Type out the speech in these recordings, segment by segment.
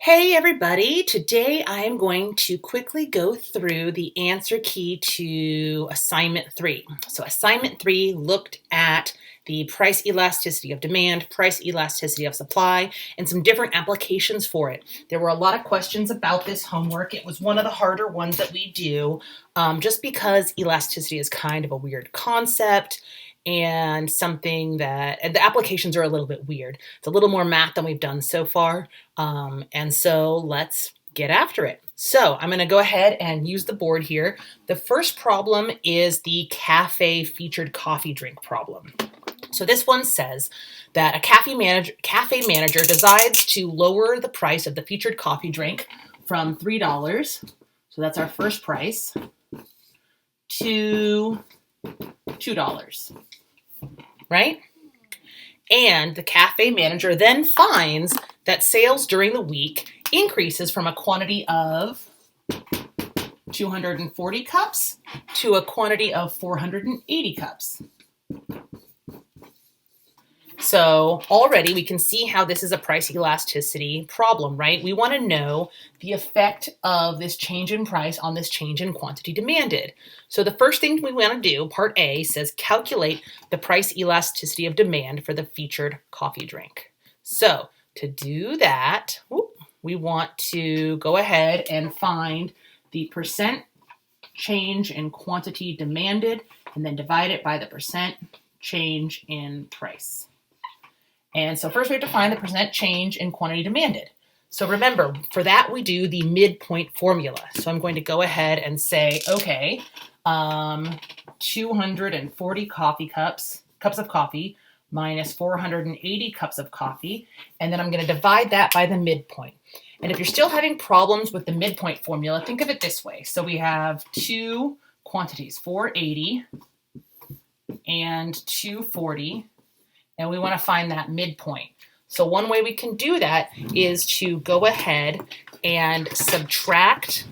Hey everybody, today I am going to quickly go through the answer key to assignment 3. So assignment 3 looked at the price elasticity of demand, price elasticity of supply, and some different applications for it. There were a lot of questions about this homework. It was one of the harder ones that we do, just because elasticity is kind of a weird concept and something that, and the applications are a little bit weird. It's a little more math than we've done so far. And so let's get after it. So I'm going to go ahead and use the board here. The first problem is the cafe featured coffee drink problem. So this one says that a cafe manager decides to lower the price of the featured coffee drink from $3, so that's our first price, to $2, right? And the cafe manager then finds that sales during the week increases from a quantity of 240 cups to a quantity of 480 cups. So already we can see how this is a price elasticity problem, right? We want to know the effect of this change in price on this change in quantity demanded. So the first thing we want to do, part A, says calculate the price elasticity of demand for the featured coffee drink. So to do that, we want to go ahead and find the percent change in quantity demanded and then divide it by the percent change in price. And so first we have to find the percent change in quantity demanded. So remember, for that we do the midpoint formula. So I'm going to go ahead and say, okay, 240 cups of coffee minus 480 cups of coffee, and then I'm going to divide that by the midpoint. And if you're still having problems with the midpoint formula, think of it this way. So we have two quantities, 480 and 240. And we want to find that midpoint. So one way we can do that is to go ahead and subtract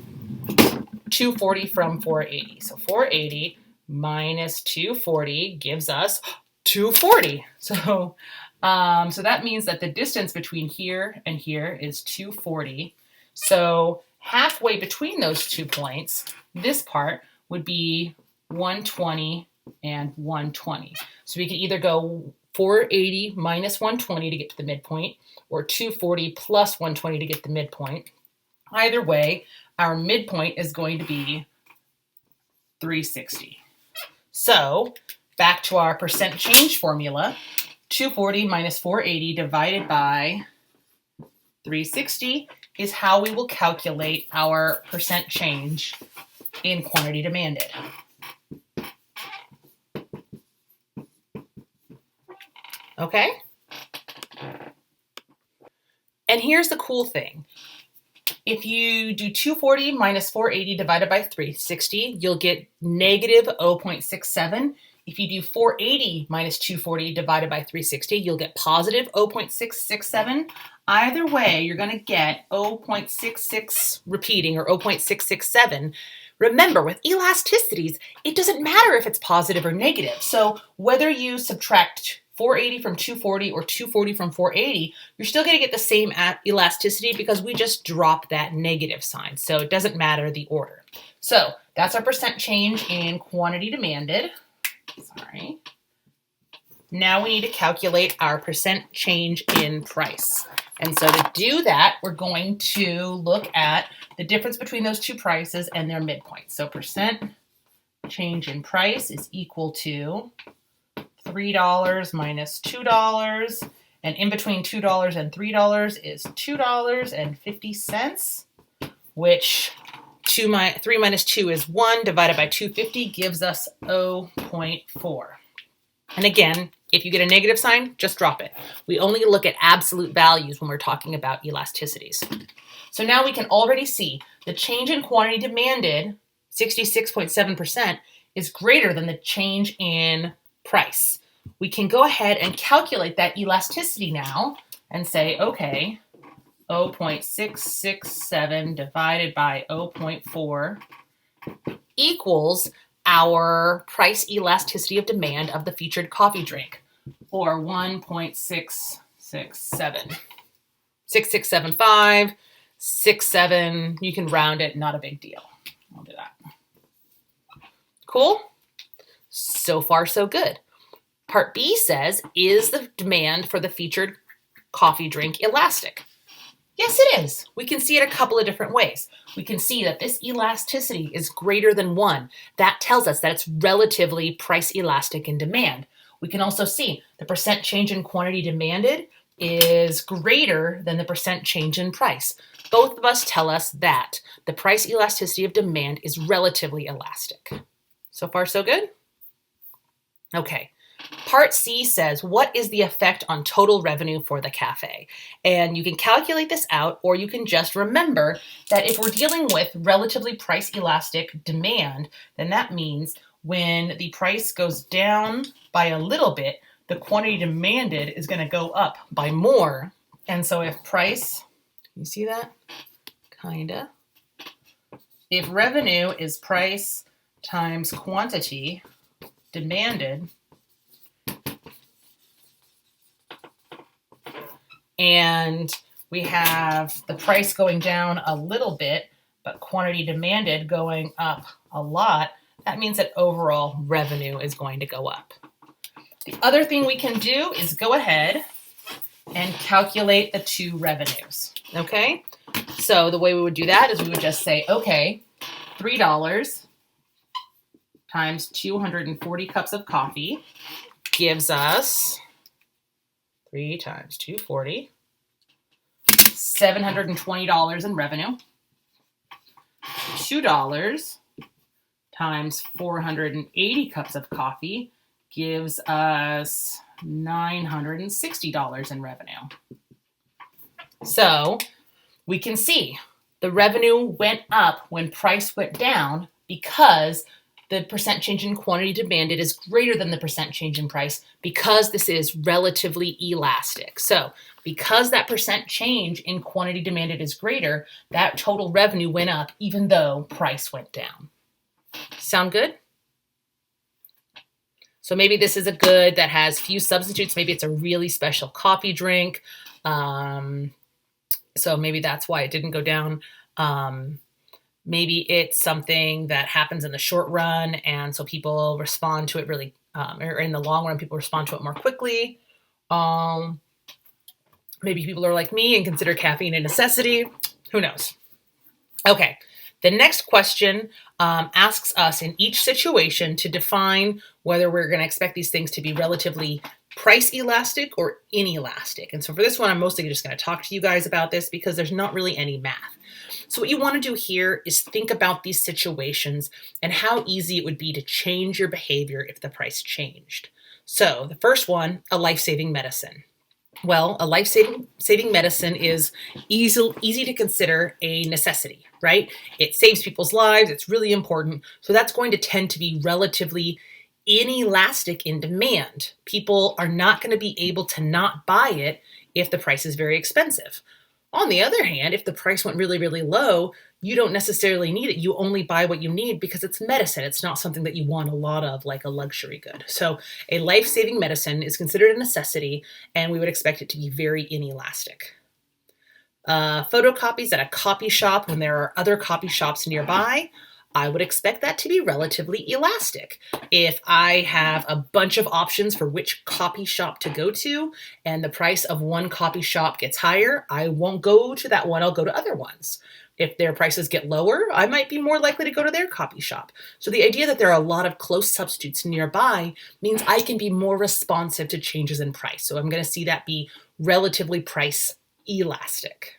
240 from 480. So 480 minus 240 gives us 240. So that means that the distance between here and here is 240. So halfway between those 2 points, this part would be 120 and 120. So we can either go 480 minus 120 to get to the midpoint, or 240 plus 120 to get the midpoint. Either way, our midpoint is going to be 360. So back to our percent change formula, 240 minus 480 divided by 360 is how we will calculate our percent change in quantity demanded. Okay? And here's the cool thing. If you do 240 minus 480 divided by 360, you'll get negative 0.67. If you do 480 minus 240 divided by 360, you'll get positive 0.667. Either way, you're going to get 0.66 repeating, or 0.667. Remember, with elasticities, it doesn't matter if it's positive or negative. So whether you subtract 480 from 240 or 240 from 480, you're still going to get the same elasticity because we just drop that negative sign. So it doesn't matter the order. So that's our percent change in quantity demanded. Sorry. Now we need to calculate our percent change in price. And so to do that, we're going to look at the difference between those two prices and their midpoint. So percent change in price is equal to $3 minus $2, and in between $2 and $3 is $2.50, which 3 minus 2 is 1, divided by 250 gives us 0.4. And again, if you get a negative sign, just drop it. We only look at absolute values when we're talking about elasticities. So now we can already see the change in quantity demanded, 66.7%, is greater than the change in price. We can go ahead and calculate that elasticity now and say, okay, 0.667 divided by 0.4 equals our price elasticity of demand of the featured coffee drink, or 1.667. 6675 6, 7, you can round it, not a big deal. I'll do that. Cool? So far, so good. Part B says, is the demand for the featured coffee drink elastic? Yes, it is. We can see it a couple of different ways. We can see that this elasticity is greater than 1. That tells us that it's relatively price elastic in demand. We can also see the percent change in quantity demanded is greater than the percent change in price. Both of us tell us that the price elasticity of demand is relatively elastic. So far, so good? Okay. Part C says, what is the effect on total revenue for the cafe? And you can calculate this out, or you can just remember that if we're dealing with relatively price elastic demand, then that means when the price goes down by a little bit, the quantity demanded is going to go up by more. And so if price, you see that? Kinda. If revenue is price times quantity demanded, and we have the price going down a little bit, but quantity demanded going up a lot, that means that overall revenue is going to go up. The other thing we can do is go ahead and calculate the two revenues, okay? So the way we would do that is we would just say, okay, $3 times 240 cups of coffee gives us 3 times 240, $720 in revenue. $2 times 480 cups of coffee gives us $960 in revenue. So we can see the revenue went up when price went down because the percent change in quantity demanded is greater than the percent change in price because this is relatively elastic. So because that percent change in quantity demanded is greater, that total revenue went up even though price went down. Sound good? So maybe this is a good that has few substitutes. Maybe it's a really special coffee drink. So maybe that's why it didn't go down. Maybe it's something that happens in the short run, and so people respond to it really, or in the long run, people respond to it more quickly. Maybe people are like me and consider caffeine a necessity. Who knows? Okay, the next question asks us in each situation to define whether we're going to expect these things to be relatively price elastic or inelastic. And so for this one, I'm mostly just going to talk to you guys about this because there's not really any math. So what you want to do here is think about these situations and how easy it would be to change your behavior if the price changed. So the first one, a life-saving medicine. Well, a life-saving medicine is easy to consider a necessity, right? It saves people's lives. It's really important. So that's going to tend to be relatively inelastic in demand. People are not going to be able to not buy it if the price is very expensive. On the other hand, if the price went really, really low, you don't necessarily need it. You only buy what you need because it's medicine. It's not something that you want a lot of, like a luxury good. So a life-saving medicine is considered a necessity, and we would expect it to be very inelastic. Photocopies at a copy shop when there are other copy shops nearby, I would expect that to be relatively elastic. If I have a bunch of options for which copy shop to go to and the price of one copy shop gets higher, I won't go to that one, I'll go to other ones. If their prices get lower, I might be more likely to go to their copy shop. So the idea that there are a lot of close substitutes nearby means I can be more responsive to changes in price. So I'm going to see that be relatively price elastic.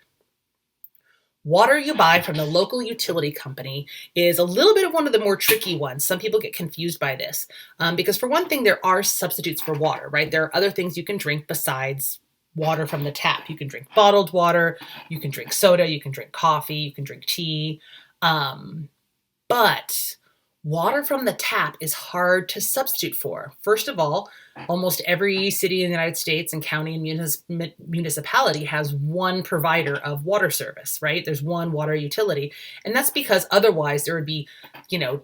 Water you buy from the local utility company is a little bit of one of the more tricky ones. Some people get confused by this because for one thing, there are substitutes for water, right? There are other things you can drink besides water from the tap. You can drink bottled water, you can drink soda, you can drink coffee, you can drink tea. But water from the tap is hard to substitute for. First of all, almost every city in the United States and county and municipality has one provider of water service, right? There's one water utility. And that's because otherwise there would be,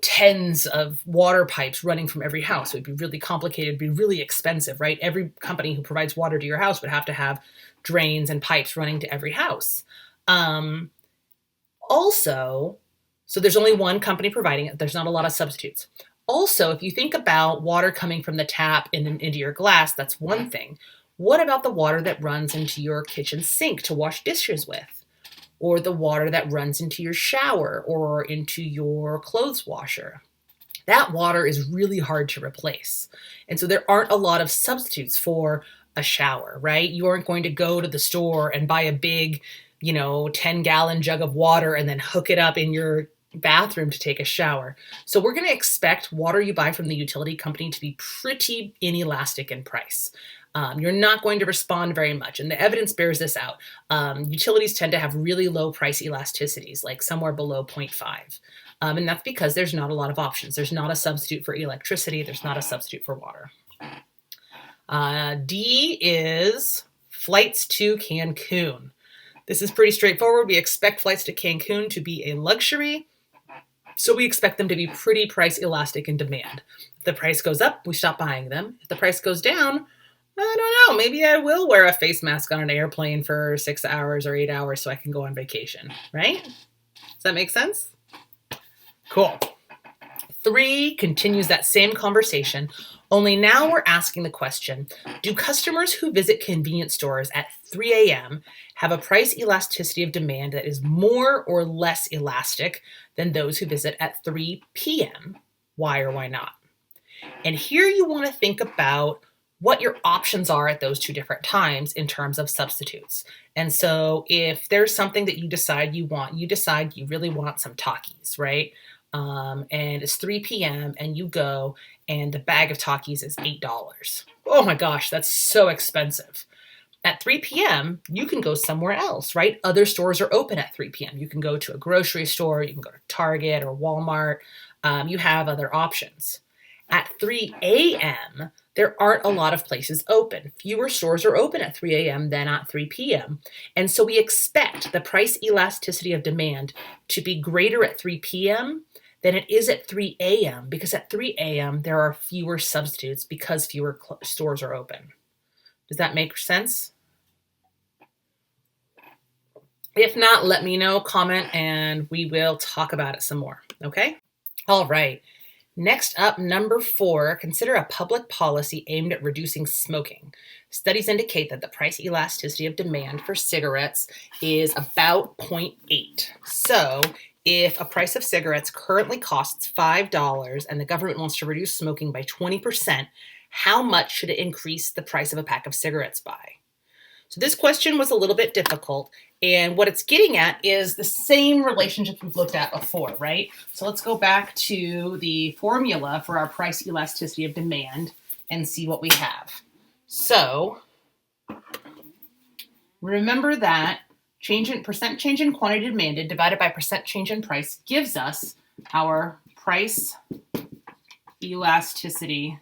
tens of water pipes running from every house. It would be really complicated, it'd be really expensive, right? Every company who provides water to your house would have to have drains and pipes running to every house. Also, so there's only one company providing it. There's not a lot of substitutes. Also, if you think about water coming from the tap into your glass, that's one thing. What about the water that runs into your kitchen sink to wash dishes with? Or the water that runs into your shower or into your clothes washer? That water is really hard to replace. And so there aren't a lot of substitutes for a shower, right? You aren't going to go to the store and buy a big, 10-gallon jug of water and then hook it up in your bathroom to take a shower. So we're going to expect water you buy from the utility company to be pretty inelastic in price. You're not going to respond very much, and the evidence bears this out. Utilities tend to have really low price elasticities, like somewhere below 0.5. And that's because there's not a lot of options. There's not a substitute for electricity. There's not a substitute for water. D is flights to Cancun. This is pretty straightforward. We expect flights to Cancun to be a luxury, so we expect them to be pretty price elastic in demand. If the price goes up, we stop buying them. If the price goes down, I don't know, maybe I will wear a face mask on an airplane for 6 hours or 8 hours so I can go on vacation, right? Does that make sense? Cool. 3 continues that same conversation, only now we're asking the question, do customers who visit convenience stores at 3 a.m. have a price elasticity of demand that is more or less elastic than those who visit at 3 p.m.? Why or why not? And here you want to think about what your options are at those 2 different times in terms of substitutes. And so if there's something that you decide you decide you really want some Takis, right? And it's 3 p.m. and you go and the bag of Takis is $8. Oh my gosh, that's so expensive. At 3 p.m., you can go somewhere else, right? Other stores are open at 3 p.m. You can go to a grocery store, you can go to Target or Walmart. You have other options. At 3 a.m., there aren't a lot of places open. Fewer stores are open at 3 a.m. than at 3 p.m. And so we expect the price elasticity of demand to be greater at 3 p.m. than it is at 3 a.m. because at 3 a.m. there are fewer substitutes because fewer stores are open. Does that make sense? If not, let me know, comment, and we will talk about it some more, okay? All right. Next up, number 4, consider a public policy aimed at reducing smoking. Studies indicate that the price elasticity of demand for cigarettes is about 0.8. So if a price of cigarettes currently costs $5 and the government wants to reduce smoking by 20%, how much should it increase the price of a pack of cigarettes by? So this question was a little bit difficult, and what it's getting at is the same relationship we've looked at before, right? So let's go back to the formula for our price elasticity of demand and see what we have. So remember that percent change in quantity demanded divided by percent change in price gives us our price elasticity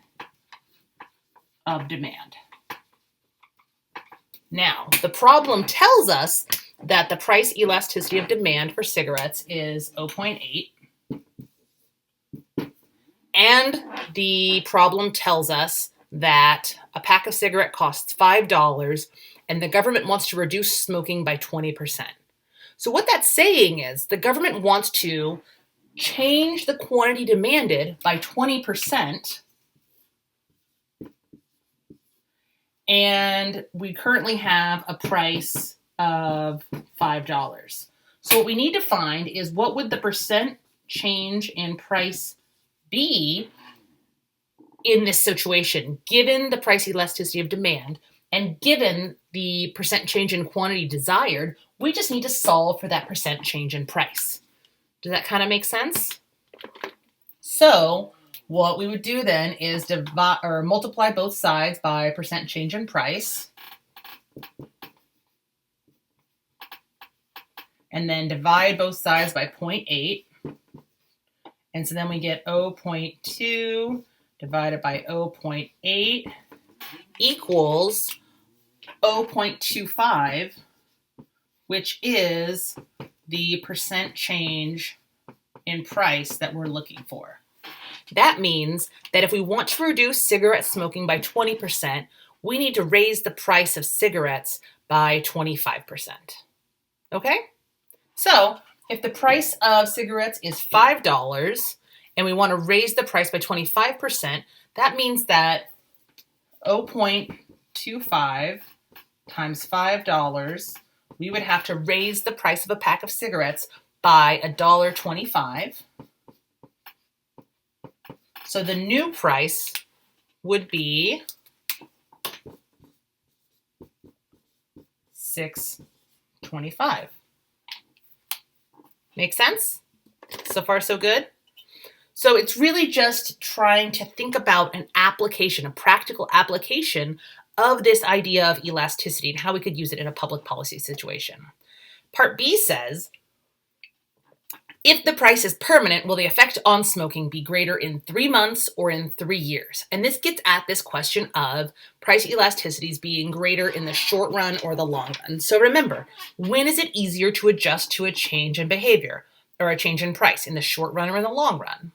of demand. Now, the problem tells us that the price elasticity of demand for cigarettes is 0.8. And the problem tells us that a pack of cigarette costs $5 and the government wants to reduce smoking by 20%. So what that's saying is the government wants to change the quantity demanded by 20%. And we currently have a price of $5. So what we need to find is what would the percent change in price be in this situation, given the price elasticity of demand and given the percent change in quantity desired. We just need to solve for that percent change in price. Does that kind of make sense? So what we would do then is divide or multiply both sides by percent change in price. And then divide both sides by 0.8. And so then we get 0.2 divided by 0.8 equals 0.25, which is the percent change in price that we're looking for. That means that if we want to reduce cigarette smoking by 20%, we need to raise the price of cigarettes by 25%. Okay? So If the price of cigarettes is $5 and we want to raise the price by 25%, that means that 0.25 times $5, we would have to raise the price of a pack of cigarettes by $1.25. So the new price would be $6.25. Make sense? So far, so good? So it's really just trying to think about an application, a practical application of this idea of elasticity and how we could use it in a public policy situation. Part B says, if the price is permanent, will the effect on smoking be greater in 3 months or in 3 years? And this gets at this question of price elasticities being greater in the short run or the long run. So remember, when is it easier to adjust to a change in behavior or a change in price, in the short run or in the long run?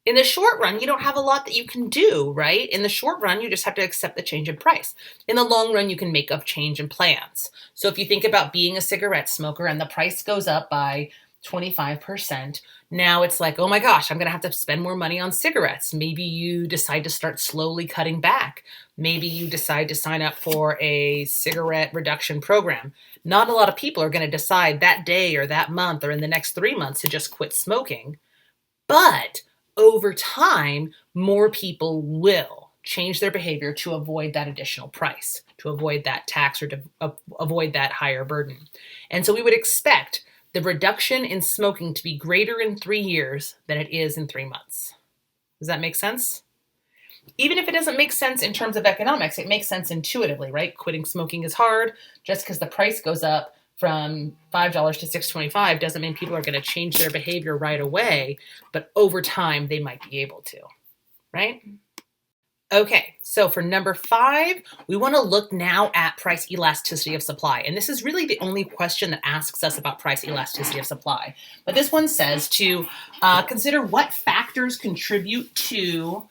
In the short run, you don't have a lot that you can do, right? In the short run, you just have to accept the change in price. In the long run, you can make up change in plans. So if you think about being a cigarette smoker and the price goes up by 25%, now it's like, oh my gosh, I'm going to have to spend more money on cigarettes. Maybe you decide to start slowly cutting back. Maybe you decide to sign up for a cigarette reduction program. Not a lot of people are going to decide that day or that month or in the next 3 months to just quit smoking. But over time, more people will change their behavior to avoid that additional price, to avoid that tax, or to avoid that higher burden. And so we would expect the reduction in smoking to be greater in 3 years than it is in 3 months. Does that make sense? Even if it doesn't make sense in terms of economics, it makes sense intuitively, right? Quitting smoking is hard. Just because the price goes up from $5 to $6.25 doesn't mean people are going to change their behavior right away, but over time they might be able to, right? Okay, so for number 5, we want to look now at price elasticity of supply. And this is really the only question that asks us about price elasticity of supply. But this one says to consider what factors contribute to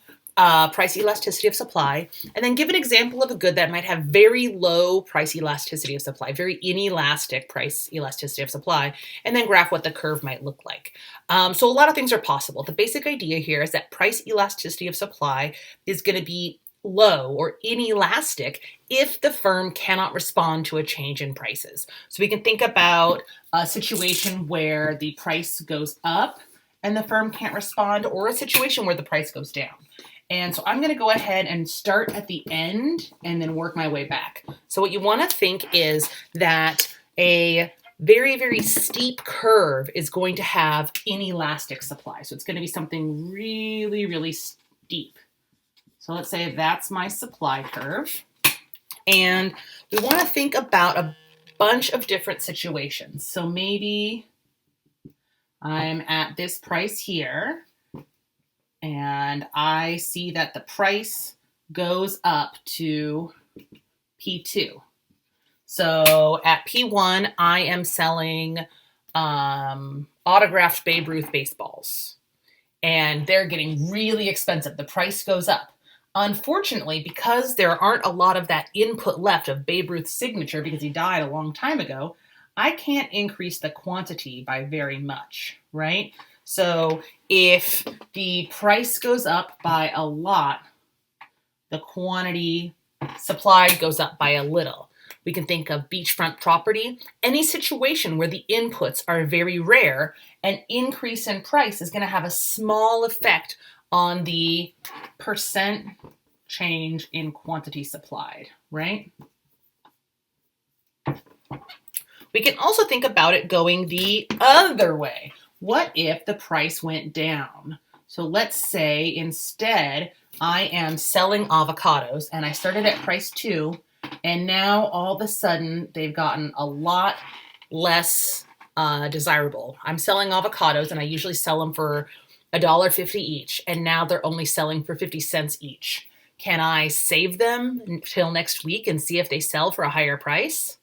price elasticity of supply, and then give an example of a good that might have very low price elasticity of supply, very inelastic price elasticity of supply, and then graph what the curve might look like. So a lot of things are possible. The basic idea here is that price elasticity of supply is going to be low or inelastic if the firm cannot respond to a change in prices. So we can think about a situation where the price goes up and the firm can't respond, or a situation where the price goes down. And so I'm going to go ahead and start at the end and then work my way back. So what you want to think is that a very, very steep curve is going to have inelastic supply. So it's going to be something really, really steep. So let's say that's my supply curve. And we want to think about a bunch of different situations. So maybe I'm at this price here, and I see that the price goes up to P2. So at P1, I am selling autographed Babe Ruth baseballs, and they're getting really expensive. The price goes up. Unfortunately, because there aren't a lot of that input left of Babe Ruth's signature because he died a long time ago, I can't increase the quantity by very much, right? So if the price goes up by a lot, the quantity supplied goes up by a little. We can think of beachfront property. Any situation where the inputs are very rare, an increase in price is going to have a small effect on the percent change in quantity supplied, right? We can also think about it going the other way. What if the price went down? So let's say instead I am selling avocados and I started at price 2, and now all of a sudden they've gotten a lot less desirable. I'm selling avocados and I usually sell them for $1.50 each, and now they're only selling for 50 cents each. Can I save them until next week and see if they sell for a higher price?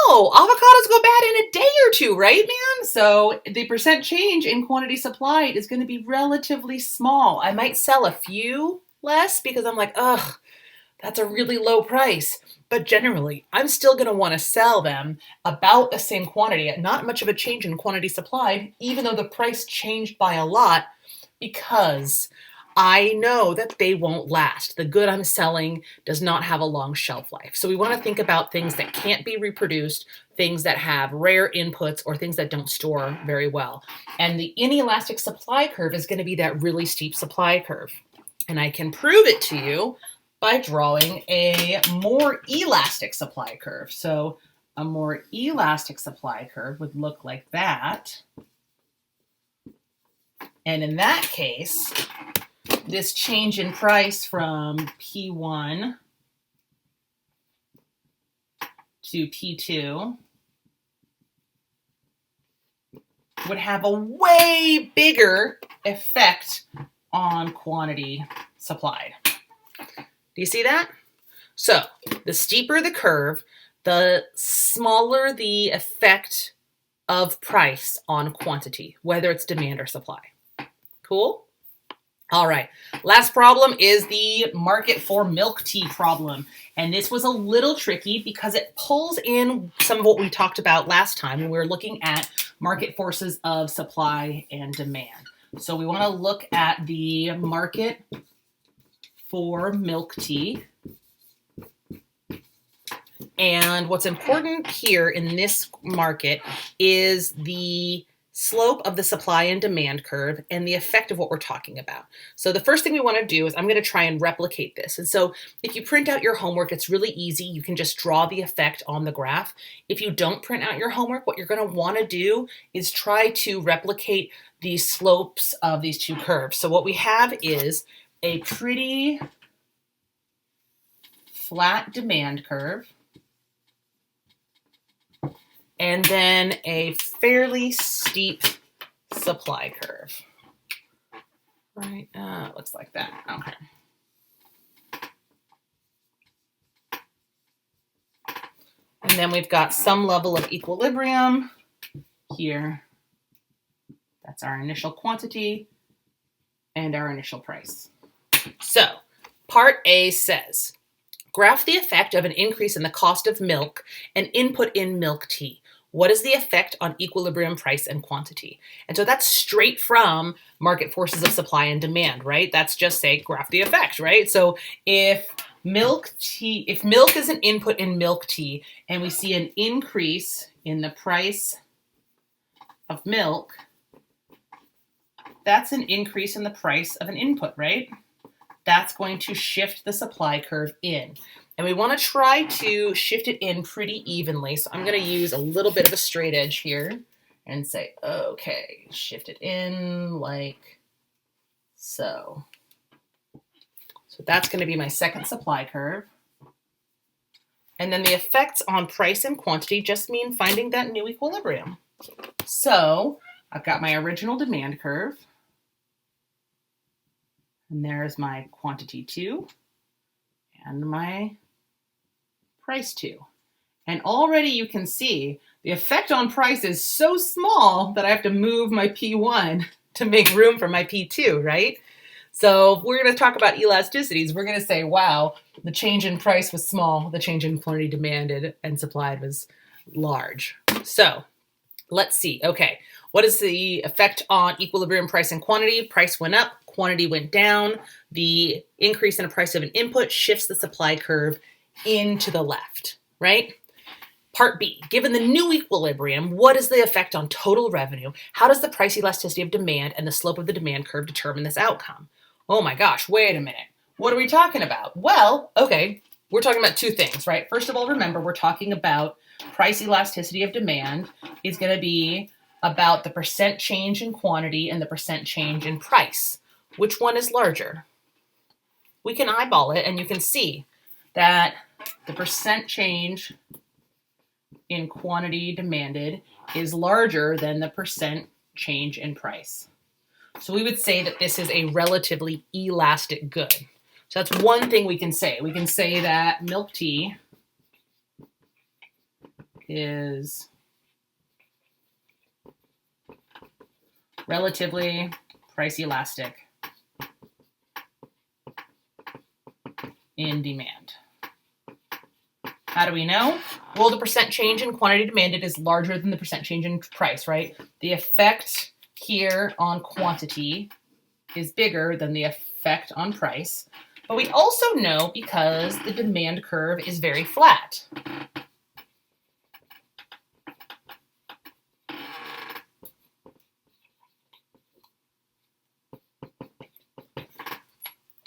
No, avocados go bad in a day or two, right, man? So the percent change in quantity supplied is going to be relatively small. I might sell a few less because I'm like, ugh, that's a really low price. But generally, I'm still going to want to sell them about the same quantity at not much of a change in quantity supplied, even though the price changed by a lot, because I know that they won't last. The good I'm selling does not have a long shelf life. So we want to think about things that can't be reproduced, things that have rare inputs, or things that don't store very well. And the inelastic supply curve is going to be that really steep supply curve. And I can prove it to you by drawing a more elastic supply curve. So a more elastic supply curve would look like that. And in that case, this change in price from P1 to P2 would have a way bigger effect on quantity supplied. Do you see that? So the steeper the curve, the smaller the effect of price on quantity, whether it's demand or supply. Cool? All right, last problem is the market for milk tea problem. And this was a little tricky because it pulls in some of what we talked about last time when we were looking at market forces of supply and demand. So we want to look at the market for milk tea. And what's important here in this market is the slope of the supply and demand curve and the effect of what we're talking about. So the first thing we want to do is I'm going to try and replicate this. And so if you print out your homework, it's really easy. You can just draw the effect on the graph. If you don't print out your homework, what you're going to want to do is try to replicate the slopes of these two curves. So what we have is a pretty flat demand curve, and then a fairly steep supply curve. Right, looks like that. Okay. And then we've got some level of equilibrium here. That's our initial quantity and our initial price. So part A says, graph the effect of an increase in the cost of milk and input in milk tea. What is the effect on equilibrium price and quantity? And so that's straight from market forces of supply and demand, right? That's just say graph the effect, right? So if milk is an input in milk tea and we see an increase in the price of milk, that's an increase in the price of an input, right? That's going to shift the supply curve in. And we want to try to shift it in pretty evenly. So I'm going to use a little bit of a straight edge here and say, okay, shift it in like so. So that's going to be my second supply curve. And then the effects on price and quantity just mean finding that new equilibrium. So I've got my original demand curve. And there's my quantity 2 and my price 2. And already you can see the effect on price is so small that I have to move my P1 to make room for my P2, right? So if we're going to talk about elasticities, we're going to say, wow, the change in price was small, the change in quantity demanded and supplied was large. So let's see. Okay, what is the effect on equilibrium price and quantity? Price went up, quantity went down. The increase in the price of an input shifts the supply curve into the left, right? Part B, given the new equilibrium, what is the effect on total revenue? How does the price elasticity of demand and the slope of the demand curve determine this outcome? Oh my gosh, wait a minute. What are we talking about? Well, okay, we're talking about two things, right? First of all, remember, we're talking about price elasticity of demand is going to be about the percent change in quantity and the percent change in price. Which one is larger? We can eyeball it and you can see that the percent change in quantity demanded is larger than the percent change in price. So we would say that this is a relatively elastic good. So that's one thing we can say. We can say that milk tea is relatively price elastic in demand. How do we know? Well, the percent change in quantity demanded is larger than the percent change in price, right? The effect here on quantity is bigger than the effect on price. But we also know because the demand curve is very flat.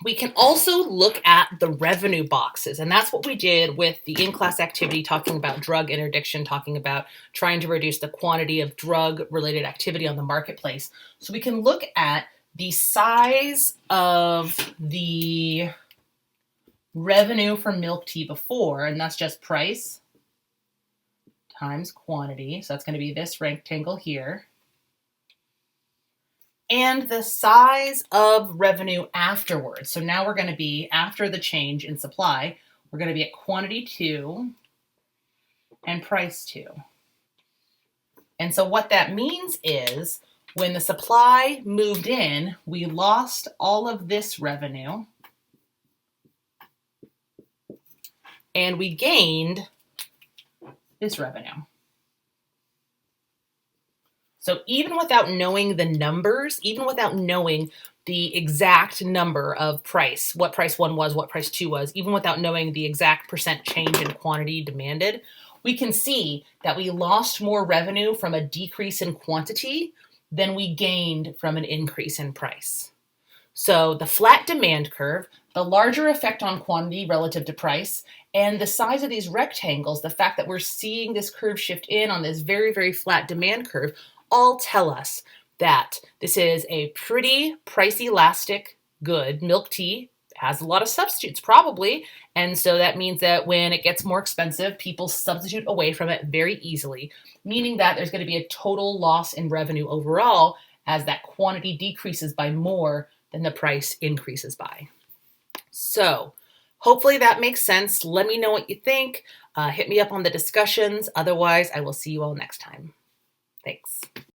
We can also look at the revenue boxes, and that's what we did with the in-class activity, talking about drug interdiction, talking about trying to reduce the quantity of drug-related activity on the marketplace. So we can look at the size of the revenue for milk tea before, and that's just price times quantity. So that's going to be this rectangle here. And the size of revenue afterwards. So now we're going to be, after the change in supply, we're going to be at quantity 2 and price 2. And so what that means is when the supply moved in, we lost all of this revenue and we gained this revenue. So even without knowing the numbers, even without knowing the exact number of price, what price 1 was, what price 2 was, even without knowing the exact percent change in quantity demanded, we can see that we lost more revenue from a decrease in quantity than we gained from an increase in price. So the flat demand curve, the larger effect on quantity relative to price, and the size of these rectangles, the fact that we're seeing this curve shift in on this very, very flat demand curve, all tell us that this is a pretty price elastic good. Milk tea has a lot of substitutes probably, and so that means that when it gets more expensive, people substitute away from it very easily, meaning that there's going to be a total loss in revenue overall as that quantity decreases by more than the price increases by. So hopefully that makes sense. Let me know what you think. Hit me up on the discussions. Otherwise, I will see you all next time. Thanks.